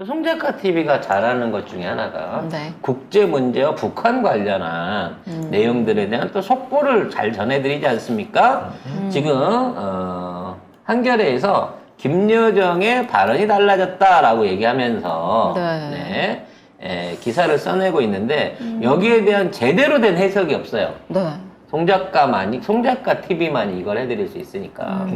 송 작가 TV가 잘하는 것 중에 하나가 네. 국제 문제와 북한 관련한 내용들에 대한 또 속보를 잘 전해드리지 않습니까? 지금 한겨레에서 김여정의 발언이 달라졌다라고 얘기하면서 네. 기사를 써내고 있는데 여기에 대한 제대로 된 해석이 없어요. 네. 송 작가 TV만이 이걸 해드릴 수 있으니까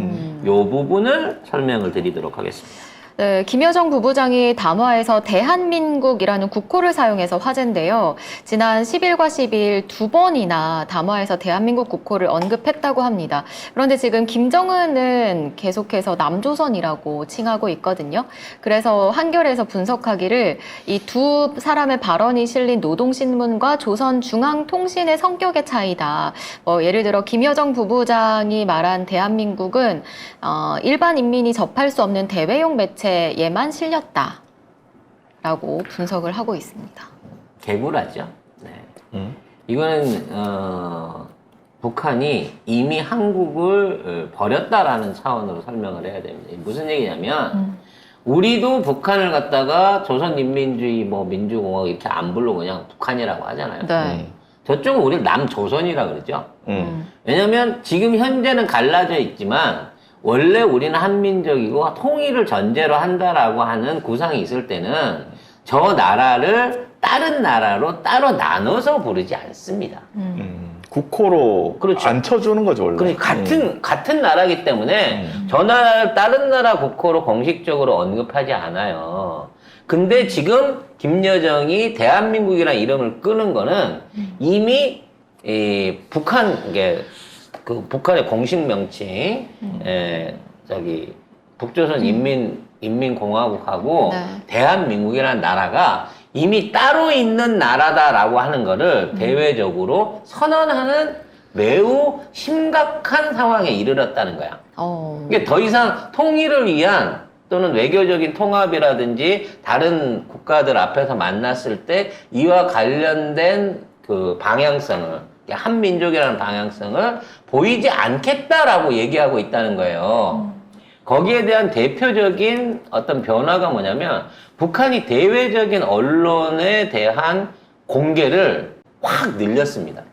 요 부분을 설명을 드리도록 하겠습니다. 네, 김여정 부부장이 담화에서 대한민국이라는 국호를 사용해서 화제인데요. 지난 10일과 12일 두 번이나 담화에서 대한민국 국호를 언급했다고 합니다. 그런데 지금 김정은은 계속해서 남조선이라고 칭하고 있거든요. 그래서 한겨레에서 분석하기를 이 두 사람의 발언이 실린 노동신문과 조선중앙통신의 성격의 차이다. 예를 들어 김여정 부부장이 말한 대한민국은 일반 인민이 접할 수 없는 대외용 매체에만 실렸다라고 분석을 하고 있습니다. 개구라죠. 네. 이거는 북한이 이미 한국을 버렸다라는 차원으로 설명을 해야 됩니다. 무슨 얘기냐면 우리도 북한을 갖다가 조선인민주의 민주공화국 이렇게 안 부르고 그냥 북한이라고 하잖아요. 네. 저쪽은 우리 남조선이라 그러죠. 왜냐면 지금 현재는 갈라져 있지만 원래 우리는 한민족이고 통일을 전제로 한다라고 하는 구상이 있을 때는 저 나라를 다른 나라로 따로 나눠서 부르지 않습니다. 국호로 그렇죠. 안 쳐주는 거죠, 원래. 같은 나라이기 때문에 저 나라를 다른 나라 국호로 공식적으로 언급하지 않아요. 근데 지금 김여정이 대한민국이라는 이름을 끄는 거는 이미 북한의 공식 명칭, 북조선 인민공화국하고 네. 대한민국이라는 나라가 이미 따로 있는 나라다라고 하는 거를 대외적으로 선언하는 매우 심각한 상황에 이르렀다는 거야. 이게 더 이상 통일을 위한 또는 외교적인 통합이라든지 다른 국가들 앞에서 만났을 때 이와 관련된 그 방향성을 한민족이라는 방향성을 보이지 않겠다라고 얘기하고 있다는 거예요. 거기에 대한 대표적인 어떤 변화가 뭐냐면 북한이 대외적인 언론에 대한 공개를 확 늘렸습니다.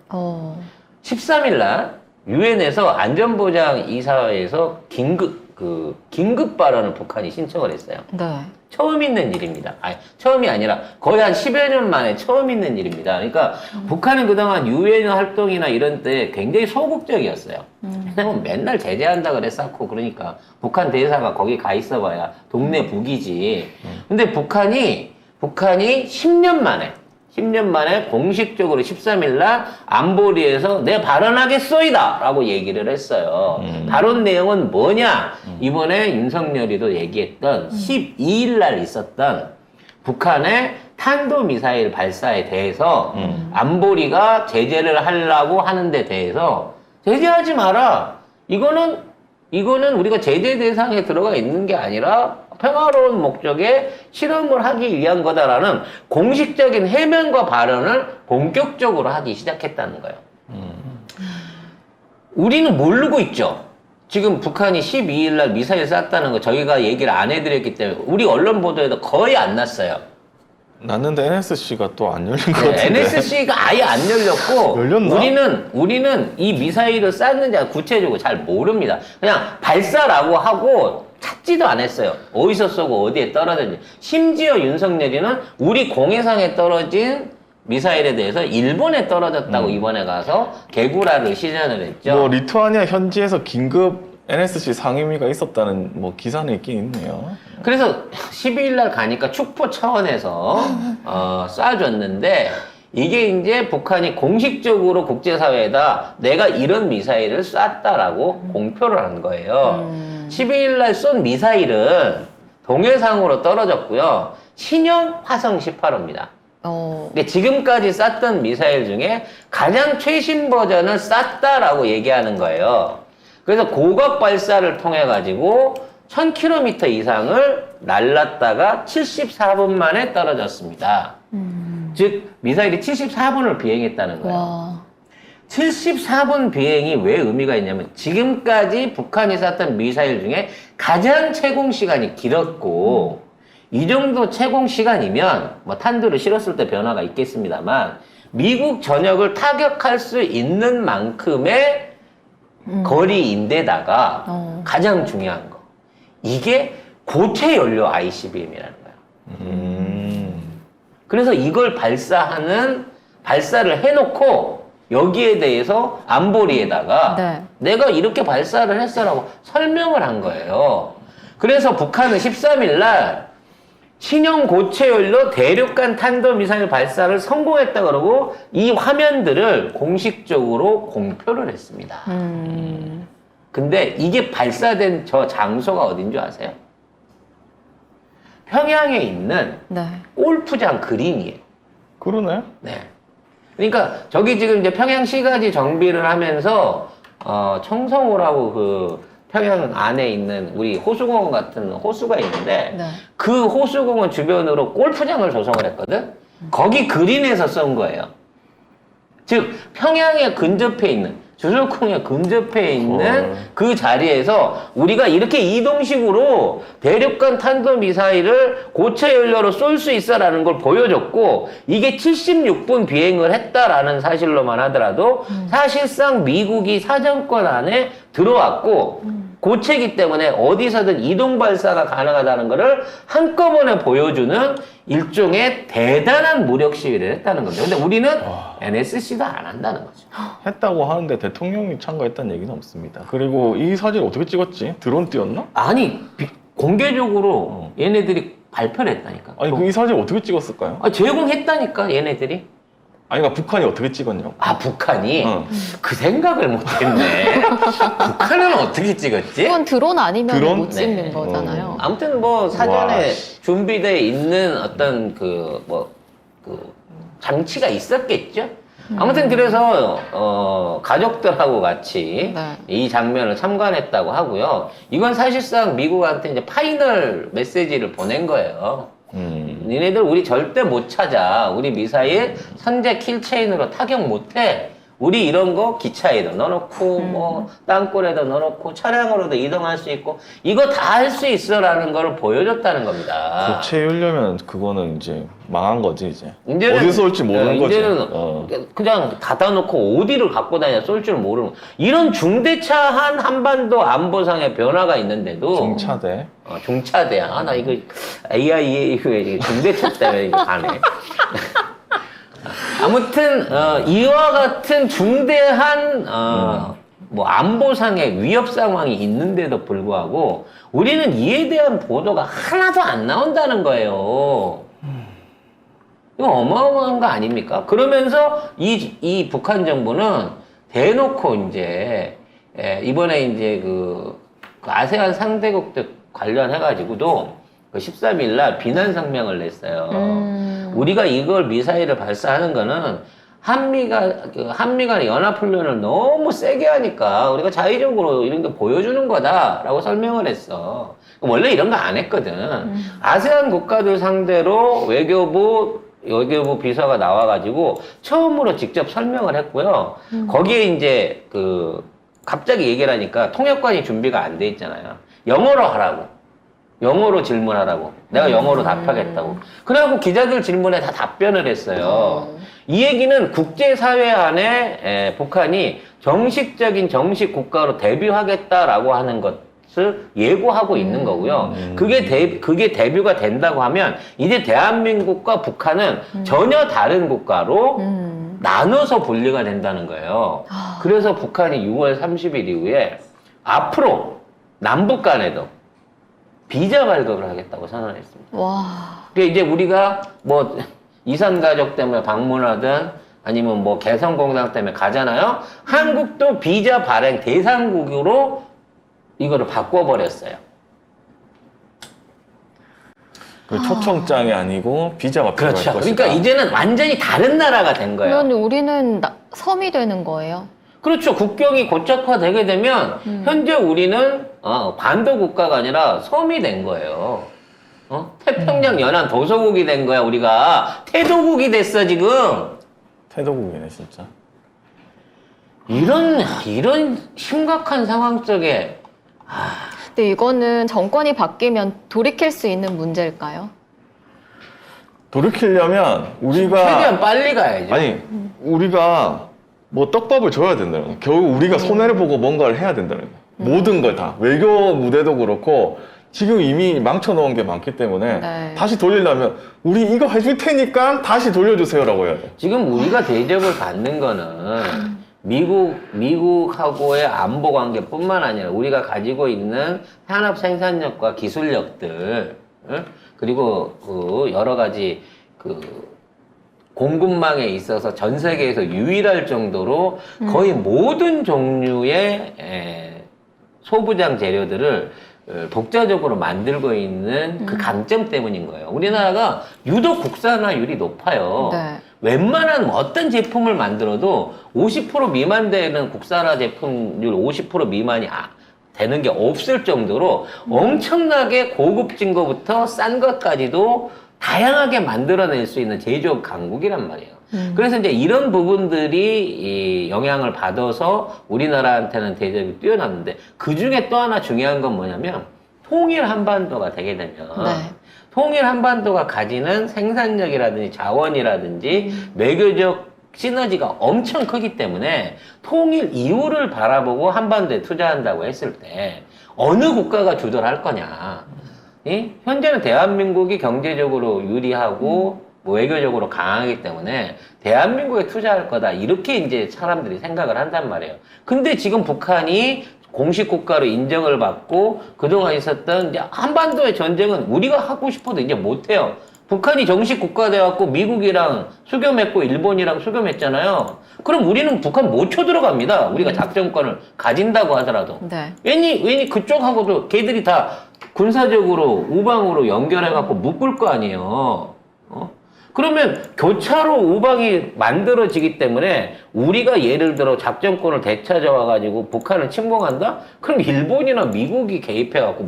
13일 날 유엔에서 안전보장이사회에서 긴급 발언을 북한이 신청을 했어요. 네. 처음 있는 일입니다. 처음이 아니라 거의 한 10여 년 만에 처음 있는 일입니다. 그러니까 북한은 그동안 유엔 활동이나 이런 때 굉장히 소극적이었어요. 왜냐면 맨날 제재한다 그랬었고 그러니까 북한 대사가 거기 가 있어봐야 동네 북이지. 근데 북한이 10년 만에 공식적으로 13일 날 안보리에서 내 발언하겠소이다 라고 얘기를 했어요. 발언 내용은 뭐냐? 이번에 윤석열이도 얘기했던 12일 날 있었던 북한의 탄도미사일 발사에 대해서 안보리가 제재를 하려고 하는데 대해서 제재하지 마라. 이거는 우리가 제재 대상에 들어가 있는 게 아니라 평화로운 목적에 실험을 하기 위한 거다라는 공식적인 해명과 발언을 본격적으로 하기 시작했다는 거예요. 우리는 모르고 있죠. 지금 북한이 12일 날 미사일 쐈다는 거 저희가 얘기를 안 해드렸기 때문에 우리 언론 보도에도 거의 안 났어요. 났는데 NSC가 또 안 열린 것 같은데. NSC가 아예 안 열렸고 열렸나? 우리는 이 미사일을 쐈는지 구체적으로 잘 모릅니다. 그냥 발사라고 하고 찾지도 않았어요. 어디서 쏘고 어디에 떨어졌는지. 심지어 윤석열이는 우리 공해상에 떨어진 미사일에 대해서 일본에 떨어졌다고 이번에 가서 개구라를 시전을 했죠. 리투아니아 현지에서 긴급 NSC 상임위가 있었다는 기사는 있긴 있네요. 그래서 12일 날 가니까 축포 차원에서 쏴줬는데 이게 이제 북한이 공식적으로 국제사회에다 내가 이런 미사일을 쐈다라고 공표를 한 거예요. 12일 날 쏜 미사일은 동해상으로 떨어졌고요. 신형 화성 18호입니다. 근데 지금까지 쐈던 미사일 중에 가장 최신 버전을 쐈다라고 얘기하는 거예요. 그래서 고각 발사를 통해 가지고 1000km 이상을 날랐다가 74분 만에 떨어졌습니다. 즉 미사일이 74분을 비행했다는 거예요. 와. 74분 비행이 왜 의미가 있냐면 지금까지 북한이 쐈던 미사일 중에 가장 채공 시간이 길었고 이 정도 채공 시간이면 뭐 탄두를 실었을 때 변화가 있겠습니다만 미국 전역을 타격할 수 있는 만큼의 거리인데다가 가장 중요한 거 이게 고체 연료 ICBM이라는 거예요. 그래서 이걸 발사를 해놓고 여기에 대해서 안보리에다가 네. 내가 이렇게 발사를 했어라고 설명을 한 거예요. 그래서 북한은 13일 날 신형 고체 연료 대륙간 탄도미사일 발사를 성공했다 그러고 이 화면들을 공식적으로 공표를 했습니다. 근데 이게 발사된 저 장소가 어딘 줄 아세요? 평양에 있는 네. 골프장 그린이에요. 그러네. 네. 그러니까 저기 지금 이제 평양시가지 정비를 하면서 청성호라고 그 평양 안에 있는 우리 호수공원 같은 호수가 있는데 네. 그 호수공원 주변으로 골프장을 조성을 했거든. 거기 그린에서 쏜 거예요. 즉 평양에 근접해 있는 주소콩에 근접해 있는 그 자리에서 우리가 이렇게 이동식으로 대륙간 탄도미사일을 고체 연료로 쏠 수 있어라는 걸 보여줬고 이게 76분 비행을 했다라는 사실로만 하더라도 사실상 미국이 사정권 안에 들어왔고 고체이기 때문에 어디서든 이동 발사가 가능하다는 것을 한꺼번에 보여주는 일종의 대단한 무력 시위를 했다는 겁니다. 근데 우리는 NSC도 안 한다는 거죠. 했다고 하는데 대통령이 참가했다는 얘기는 없습니다. 그리고 이 사진 어떻게 찍었지? 드론 띄웠나? 아니 공개적으로 얘네들이 발표를 했다니까. 아니 그 이 사진 어떻게 찍었을까요? 제공했다니까 얘네들이. 아니 그러니까 북한이 어떻게 찍었냐고. 아 북한이 응. 그 생각을 못했네. 북한은 어떻게 찍었지? 그건 드론 아니면 드론? 못 찍는 네. 거잖아요. 아무튼 뭐 사전에 와. 준비되어 있는 어떤 그 장치가 있었겠죠. 아무튼 그래서 가족들하고 같이 네. 이 장면을 참관했다고 하고요. 이건 사실상 미국한테 이제 파이널 메시지를 보낸 거예요. 니네들 우리 절대 못 찾아. 우리 미사일 선제 킬체인으로 타격 못해. 우리 이런 거 기차에도 넣어놓고 뭐 땅굴에도 넣어놓고 차량으로도 이동할 수 있고 이거 다 할 수 있어라는 걸 보여줬다는 겁니다. 고체 열려면 그거는 이제 망한 거지 이제. 이제는, 어디서 올지 모르는 거지. 이제는 그냥 닫아놓고 어디를 갖고 다녀 쏠 줄 모르는 이런 중대차한 한반도 안보상의 변화가 있는데도 중차대. 중차대야. 나 이거 AIA 중대차 때문에 이거 가네. 아무튼 이와 같은 중대한 뭐 안보상의 위협 상황이 있는데도 불구하고 우리는 이에 대한 보도가 하나도 안 나온다는 거예요. 이거 어마어마한 거 아닙니까? 그러면서 이 북한 정부는 대놓고 이제 이번에 이제 그 아세안 상대국들 관련해가지고도 그 13일 날 비난 성명을 냈어요. 우리가 이걸 미사일을 발사하는 거는 한미 간의 연합훈련을 너무 세게 하니까 우리가 자의적으로 이런 게 보여주는 거다라고 설명을 했어. 원래 이런 거 안 했거든. 아세안 국가들 상대로 외교부 비서가 나와가지고 처음으로 직접 설명을 했고요. 거기에 이제 갑자기 얘기를 하니까 통역관이 준비가 안 돼 있잖아요. 영어로 하라고. 영어로 질문하라고. 내가 영어로 답하겠다고. 그래갖고 기자들 질문에 다 답변을 했어요. 이 얘기는 국제사회 안에 북한이 정식 국가로 데뷔하겠다라고 하는 것을 예고하고 있는 거고요. 그게 데뷔가 된다고 하면 이제 대한민국과 북한은 전혀 다른 국가로 나눠서 분리가 된다는 거예요. 그래서 북한이 6월 30일 이후에 앞으로 남북 간에도 비자 발급을 하겠다고 선언했습니다. 와. 그러니까 이제 우리가 뭐 이산 가족 때문에 방문하든 아니면 뭐 개성공단 때문에 가잖아요. 한국도 비자 발행 대상국으로 이거를 바꿔버렸어요. 그 초청장이 아니고 비자가 필요할 그렇죠. 것이다. 그러니까 이제는 완전히 다른 나라가 된 거예요. 그러면 우리는 섬이 되는 거예요. 그렇죠. 국경이 고착화되게 되면 현재 우리는 반도 국가가 아니라 섬이 된 거예요. 태평양 연안 도서국이 된 거야. 우리가 태도국이 됐어 지금. 태도국이네 진짜. 이런 심각한 상황 속에 근데 이거는 정권이 바뀌면 돌이킬 수 있는 문제일까요? 돌이키려면 우리가 최대한 빨리 가야죠. 아니 우리가 뭐 떡밥을 줘야 된다는 거예요. 결국 우리가 손해를 보고 뭔가를 해야 된다는 거예요. 모든 걸 다. 외교 무대도 그렇고 지금 이미 망쳐놓은 게 많기 때문에 네. 다시 돌리려면 우리 이거 해줄 테니까 다시 돌려주세요라고 해야 돼요. 지금 우리가 대접을 받는 거는 미국하고의 안보 관계뿐만 아니라 우리가 가지고 있는 산업 생산력과 기술력들, 응? 그리고 그 여러 가지 그 공급망에 있어서 전 세계에서 유일할 정도로 거의 모든 종류의 소부장 재료들을 독자적으로 만들고 있는 그 강점 때문인 거예요. 우리나라가 유독 국산화율이 높아요. 네. 웬만한 어떤 제품을 만들어도 50% 미만 되는 국산화 제품률 50% 미만이 되는 게 없을 정도로 엄청나게 고급진 것부터 싼 것까지도 다양하게 만들어낼 수 있는 제조업 강국이란 말이에요. 그래서 이제 이런 부분들이 이 영향을 받아서 우리나라한테는 대접이 뛰어났는데 그 중에 또 하나 중요한 건 뭐냐면 통일 한반도가 되게 되면 네. 통일 한반도가 가지는 생산력이라든지 자원이라든지 외교적 시너지가 엄청 크기 때문에 통일 이후를 바라보고 한반도에 투자한다고 했을 때 어느 국가가 주도할 거냐. 현재는 대한민국이 경제적으로 유리하고 뭐 외교적으로 강하기 때문에 대한민국에 투자할 거다. 이렇게 이제 사람들이 생각을 한단 말이에요. 근데 지금 북한이 공식 국가로 인정을 받고 그동안 있었던 이제 한반도의 전쟁은 우리가 하고 싶어도 이제 못해요. 북한이 정식 국가 돼갖고 미국이랑 수교 맺고 일본이랑 수교 맺잖아요. 그럼 우리는 북한 못 쳐들어갑니다. 우리가 작전권을 가진다고 하더라도. 네. 괜히 그쪽하고도 걔들이 다 군사적으로 우방으로 연결해갖고 묶을 거 아니에요. 그러면 교차로 우방이 만들어지기 때문에 우리가 예를 들어 작전권을 되찾아와가지고 북한을 침공한다? 그럼 일본이나 미국이 개입해갖고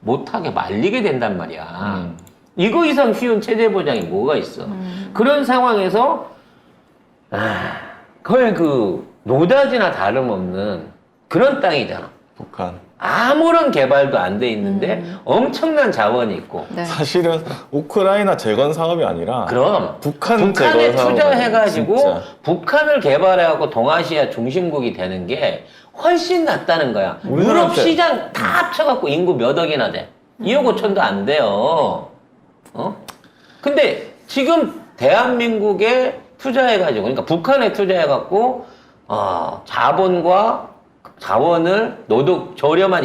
못하게 말리게 된단 말이야. 이거 이상 쉬운 체제 보장이 뭐가 있어. 그런 상황에서 거의 그 노다지나 다름없는 그런 땅이잖아. 북한. 아무런 개발도 안 돼 있는데 엄청난 자원이 있고. 네. 사실은 우크라이나 재건 사업이 아니라 그럼 북한에 북한에 투자해가지고 진짜. 북한을 개발해갖고 동아시아 중심국이 되는 게 훨씬 낫다는 거야. 유럽 우리나라한테- 시장 다 합쳐갖고 인구 몇 억이나 돼. 2억 5천도 안 돼요. 근데 지금 대한민국에 투자해가지고, 그러니까 북한에 투자해갖고 자본과 자원을 저렴한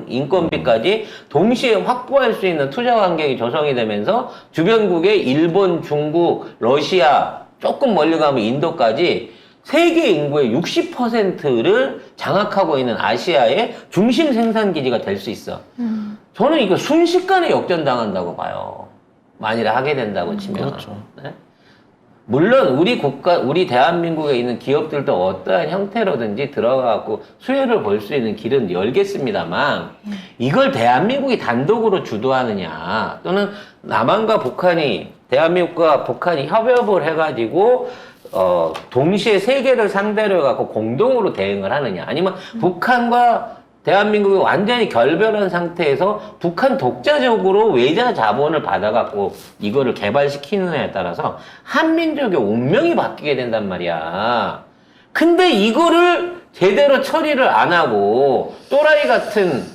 인건비까지 동시에 확보할 수 있는 투자 환경이 조성이 되면서 주변국의 일본, 중국, 러시아, 조금 멀리 가면 인도까지 세계 인구의 60%를 장악하고 있는 아시아의 중심 생산 기지가 될 수 있어. 저는 이거 순식간에 역전당한다고 봐요. 만일에 하게 된다고 치면. 그렇죠. 네? 물론 우리 대한민국에 있는 기업들도 어떠한 형태로든지 들어가고 수혜를 볼 수 있는 길은 열겠습니다만 이걸 대한민국이 단독으로 주도하느냐 또는 남한과 북한이 대한민국과 북한이 협업을 해가지고 동시에 세계를 상대로 해갖고 공동으로 대응을 하느냐 아니면 북한과 대한민국이 완전히 결별한 상태에서 북한 독자적으로 외자 자본을 받아갖고 이거를 개발시키느냐에 따라서 한민족의 운명이 바뀌게 된단 말이야. 근데 이거를 제대로 처리를 안 하고 또라이 같은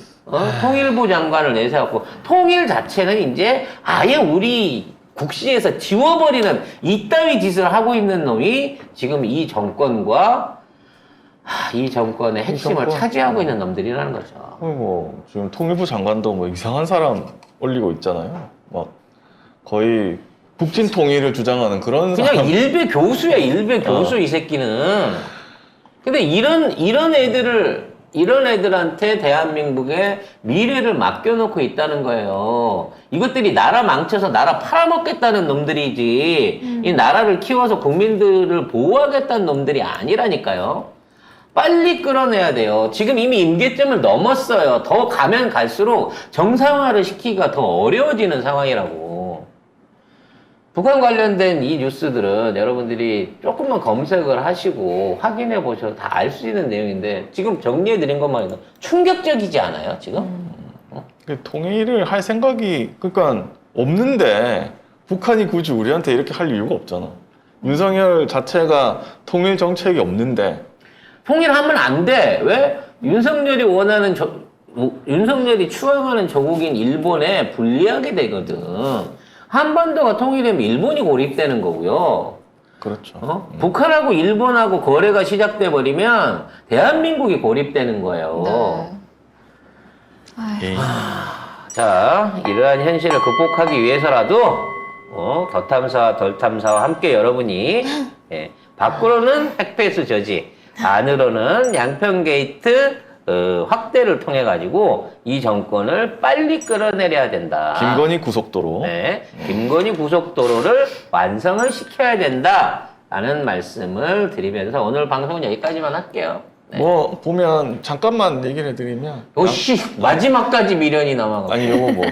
통일부 장관을 내세웠고 통일 자체는 이제 아예 우리 국시에서 지워버리는 이따위 짓을 하고 있는 놈이 지금 이 정권과 이 정권의 핵심을 정권? 차지하고 있는 놈들이라는 거죠. 뭐 지금 통일부 장관도 뭐 이상한 사람 올리고 있잖아요. 막 거의 북진 통일을 주장하는 그런 그냥 사람. 일베 교수야, 일베 교수 이 새끼는. 근데 이런 애들한테 대한민국의 미래를 맡겨놓고 있다는 거예요. 이것들이 나라 망쳐서 나라 팔아먹겠다는 놈들이지, 이 나라를 키워서 국민들을 보호하겠다는 놈들이 아니라니까요. 빨리 끌어내야 돼요. 지금 이미 임계점을 넘었어요. 더 가면 갈수록 정상화를 시키기가 더 어려워지는 상황이라고. 북한 관련된 이 뉴스들은 여러분들이 조금만 검색을 하시고 확인해 보셔도 다 알 수 있는 내용인데 지금 정리해 드린 것만 해도 충격적이지 않아요, 지금? 통일을 할 생각이 그러니까 없는데 북한이 굳이 우리한테 이렇게 할 이유가 없잖아. 윤석열 자체가 통일 정책이 없는데 통일하면 안 돼. 왜? 윤석열이 원하는 윤석열이 추앙하는 조국인 일본에 불리하게 되거든. 한반도가 통일되면 일본이 고립되는 거고요. 그렇죠. 북한하고 일본하고 거래가 시작돼 버리면 대한민국이 고립되는 거예요. 네. 에이, 자, 이러한 현실을 극복하기 위해서라도 더 탐사와 덜 탐사와 함께 여러분이 밖으로는 핵폐수 저지, 안으로는 양평 게이트 확대를 통해 가지고 이 정권을 빨리 끌어내려야 된다. 김건희 구속도로. 네, 김건희 고속도로를 완성을 시켜야 된다라는 말씀을 드리면서 오늘 방송은 여기까지만 할게요. 네. 뭐 보면 잠깐만 얘기를 해드리면 오씨 마지막까지 미련이 남아가지고. 아니 요거 뭐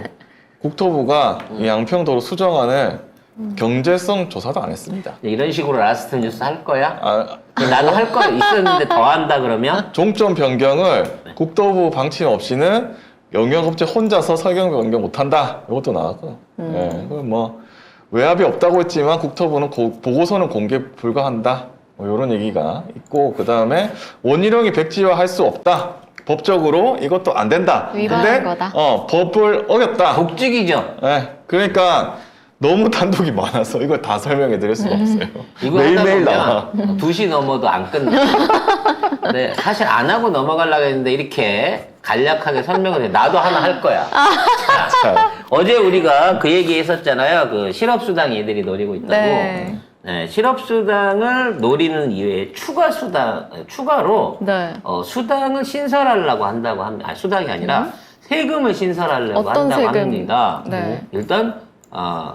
국토부가 이 양평도로 수정안을 경제성 조사도 안 했습니다. 이런 식으로 라스트 뉴스 할 거야? 아, 나도 할 거 있었는데 더 한다 그러면? 종점 변경을 국토부 방침 없이는 영역업체 혼자서 설경 변경 못한다. 이것도 나왔고. 예, 그건 뭐 외압이 없다고 했지만 국토부는 보고서는 공개 불가한다. 뭐 이런 얘기가 있고 그 다음에 원희룡이 백지화할 수 없다. 법적으로 이것도 안 된다. 위반한 거다. 법을 어겼다. 독직이죠. 예, 그러니까 너무 단독이 많아서 이걸 다 설명해 드릴 수가 없어요. 이거 매일매일 하다 나와. 보면 2시 넘어도 안 끝나. 네, 사실 안 하고 넘어가려고 했는데 이렇게 간략하게 설명을 해. 나도 하나 할 거야. 자, 어제 우리가 그 얘기 했었잖아요. 그 실업수당 얘들이 노리고 있다고. 네. 네, 실업수당을 노리는 이외에 추가로 네. 수당을 신설하려고 한다고 합니다. 아니, 수당이 아니라 세금을 신설하려고 어떤 한다고 세금? 합니다. 네. 일단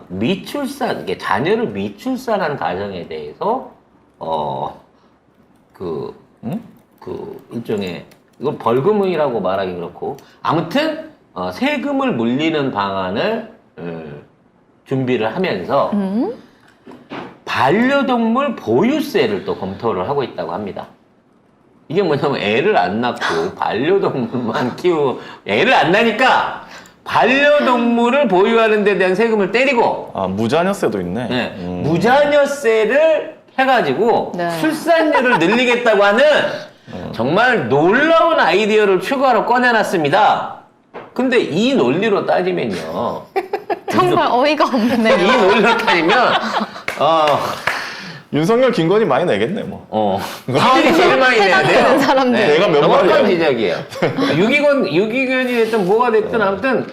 미출산, 이게 자녀를 미출산한 가정에 대해서 그 일종의 이건 벌금이라고 말하기 그렇고 아무튼 세금을 물리는 방안을 준비를 하면서 반려동물 보유세를 또 검토를 하고 있다고 합니다. 이게 뭐냐면 애를 안 낳고 반려동물만 애를 안 낳으니까 반려동물을 보유하는 데 대한 세금을 때리고 무자녀세도 있네. 네, 무자녀세를 해가지고 네. 출산율을 늘리겠다고 하는 정말 놀라운 아이디어를 추가로 꺼내놨습니다. 근데 이 논리로 따지면요. 정말 어이가 이 없네요. 논리로 따지면 윤석열, 김건희 많이 내겠네 뭐. 화들이 제일 많이 내야 돼요. 해당되는 사람들. 내가 몇 정확한 마리야? 지적이에요. 유기견이 됐든 뭐가 됐든 아무튼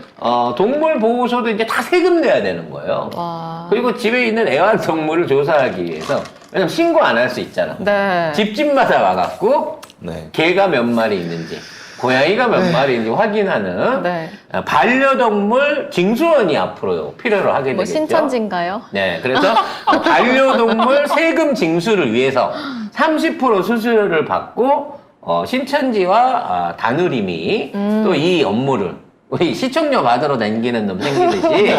동물 보호소도 이제 다 세금 내야 되는 거예요. 와. 그리고 집에 있는 애완동물을 조사하기 위해서 왜냐면 신고 안 할 수 있잖아. 네. 집집마다 와갖고 네. 개가 몇 마리 있는지 고양이가 몇 마리 있는지 확인하는 네. 반려동물 징수원이 앞으로 필요로 하게 뭐 되겠죠. 신천지인가요? 네, 그래서 반려동물 세금 징수를 위해서 30% 수수료를 받고 신천지와 다누림이 또 이 업무를 우리 시청료 받으러 다니는 놈 생기듯이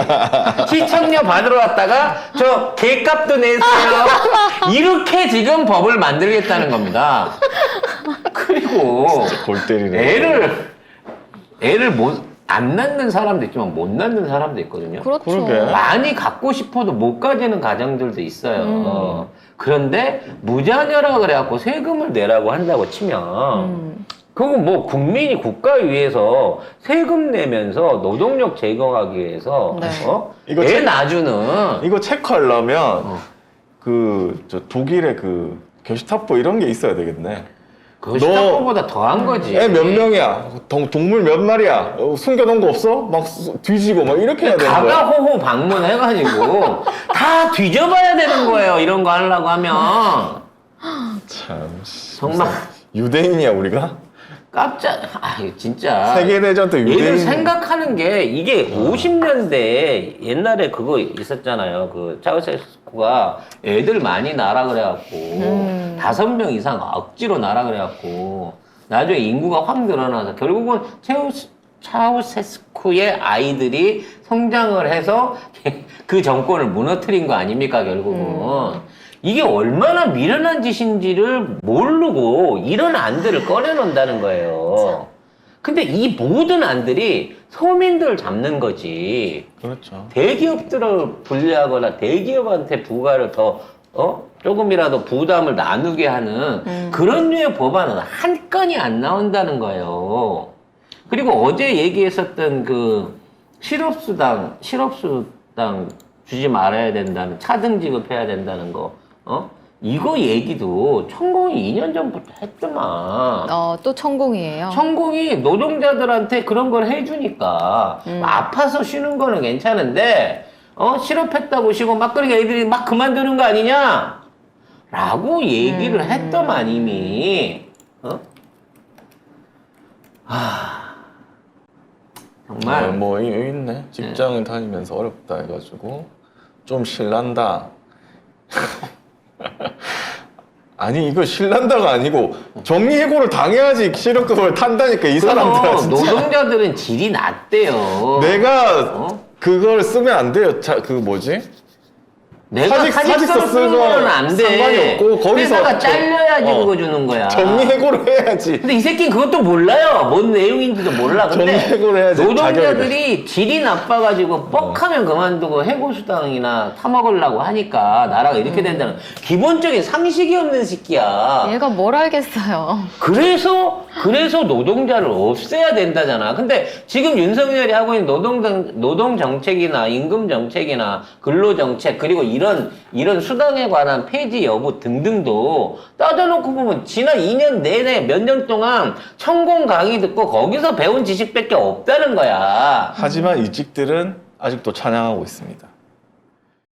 시청료 받으러 왔다가 저 개값도 내세요. 이렇게 지금 법을 만들겠다는 겁니다. 그리고 골 때리네. 애를 안 낳는 사람도 있지만 못 낳는 사람도 있거든요. 그렇죠. 그러게. 많이 갖고 싶어도 못 가지는 가정들도 있어요. 그런데 무자녀라 그래갖고 세금을 내라고 한다고 치면 그건 뭐 국민이 국가를 위해서 세금 내면서 노동력 제거하기 위해서 네. 이거 애 낳아주는 이거 체크하려면 저 독일의 그 게슈타포 이런 게 있어야 되겠네. 그 시타포보다 더한 거지. 애 몇 명이야? 동물 몇 마리야? 숨겨놓은 거 없어? 막 뒤지고 막 이렇게 해야 되는 거야. 가가호호 방문해가지고 다 뒤져봐야 되는 거예요. 이런 거 하려고 하면 참 정말 유대인이야 우리가? 깜짝. 이거 진짜. 세계대전 때 얘들 유대인. 생각하는 게 이게 50년대에 옛날에 그거 있었잖아요. 그 차우셰스쿠가 애들 많이 낳으라 그래갖고 5명 이상 억지로 낳으라 그래갖고 나중에 인구가 확 늘어나서 결국은 차우셰스쿠의 아이들이 성장을 해서 그 정권을 무너뜨린 거 아닙니까 결국은. 이게 얼마나 미련한 짓인지를 모르고 이런 안들을 꺼내놓는다는 거예요. 근데 이 모든 안들이 서민들을 잡는 거지. 그렇죠. 대기업들을 분리하거나 대기업한테 부가를 더 조금이라도 부담을 나누게 하는 그런 류의 법안은 한 건이 안 나온다는 거예요. 그리고 어제 얘기했었던 그 실업수당 주지 말아야 된다는, 차등 지급해야 된다는 거, 이거 얘기도 천공이 2년 전부터 했더만. 또 천공이에요. 천공이 노동자들한테 그런 걸 해주니까 아파서 쉬는 거는 괜찮은데 실업했다고 쉬고 막 그러니까 애들이 막 그만두는 거 아니냐? 라고 얘기를 했더만 이미. 정말 뭐 있네. 직장을 다니면서 어렵다 해가지고 좀 실난다. 아니 이거 실난다가 아니고 정리해고를 당해야지 실업급여를 탄다니까 이 사람들아 그럼 진짜. 노동자들은 질이 낮대요. 내가 그걸 쓰면 안 돼요. 그 뭐지? 내가 사직서 쓰는 거는 안 돼. 상관이 없고 거기서 회사가 잘려야지 그거 주는 거야. 정리해고를 해야지. 근데 이 새끼는 그것도 몰라요. 뭔 내용인지도 몰라. 근데 정리해고를 해야지. 노동자들이 질이 나빠가지고 뻑하면 그만두고 해고수당이나 타먹으려고 하니까 나라가 이렇게 된다는 기본적인 상식이 없는 새끼야. 얘가 뭘 알겠어요. 그래서 노동자를 없애야 된다잖아. 근데 지금 윤석열이 하고 있는 노동 정책이나 임금 정책이나 근로 정책 그리고 이런 수당에 관한 폐지 여부 등등도 따져놓고 보면 지난 2년 내내 몇 년 동안 천공 강의 듣고 거기서 배운 지식밖에 없다는 거야. 하지만 이직들은 아직도 찬양하고 있습니다.